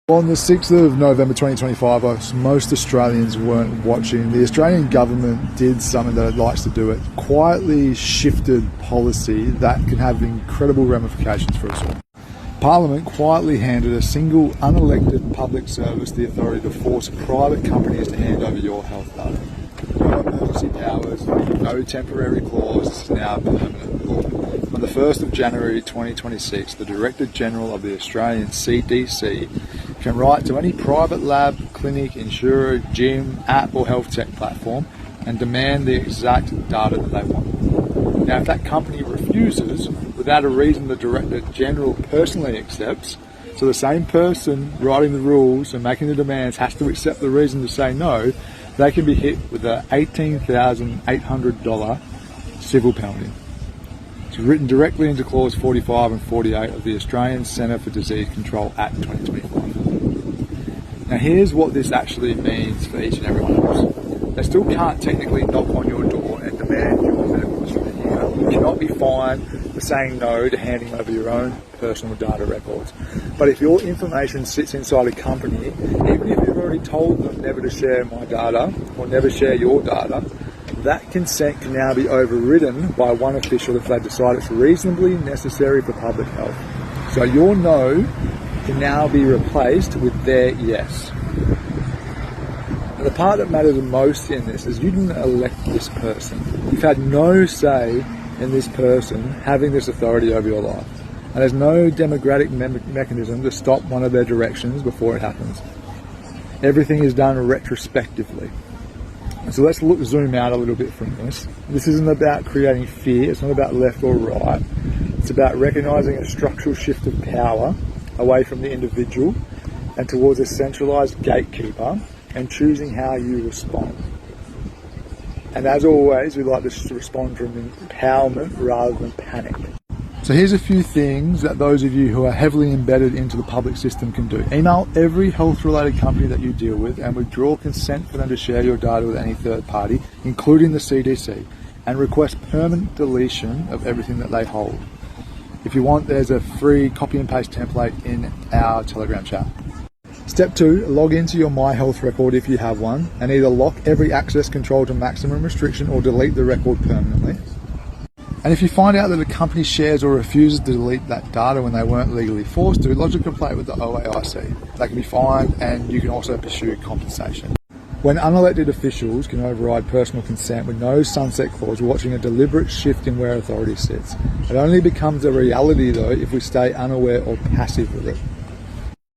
On the 6th of November 2025, as most Australians weren't watching, the Australian government did something that it likes to do. It quietly shifted policy that can have incredible ramifications for us all. Parliament quietly handed a single unelected public service the authority to force private companies to hand over your health data. No emergency powers, no temporary clause, this is now permanent law. On the 1st of January 2026, the Director General of the Australian CDC can write to any private lab, clinic, insurer, gym, app or health tech platform and demand the exact data that they want. Now, if that company refuses, without a reason the Director General personally accepts, so the same person writing the rules and making the demands has to accept the reason to say no, they can be hit with a $18,800 civil penalty. It's written directly into Clause 45 and 48 of the Australian Centre for Disease Control Act 2025. Now here's what this actually means for each and every one of us. They still can't technically knock on your door and demand your medical history. You cannot be fined for saying no to handing over your own personal data records. But if your information sits inside a company, even if you've already told them never to share my data or never share your data, that consent can now be overridden by one official if they decide it's reasonably necessary for public health. So your no can now be replaced with their yes. And the part that matters most in this is you didn't elect this person. You've had no say in this person having this authority over your life. And there's no democratic mechanism to stop one of their directions before it happens. Everything is done retrospectively. So let's zoom out a little bit from this. This isn't about creating fear, it's not about left or right. It's about recognising a structural shift of power away from the individual and towards a centralised gatekeeper and choosing how you respond. And as always, we like to respond from empowerment rather than panic. So here's a few things that those of you who are heavily embedded into the public system can do. Email every health-related company that you deal with and withdraw consent for them to share your data with any third party, including the CDC, and request permanent deletion of everything that they hold. If you want, there's a free copy and paste template in our Telegram chat. Step 2, log into your My Health record if you have one, and either lock every access control to maximum restriction or delete the record permanently. And if you find out that a company shares or refuses to delete that data when they weren't legally forced to, lodge a complaint with the OAIC. They can be fined and you can also pursue compensation. When unelected officials can override personal consent with no sunset clause, we're watching a deliberate shift in where authority sits. It only becomes a reality though if we stay unaware or passive with it.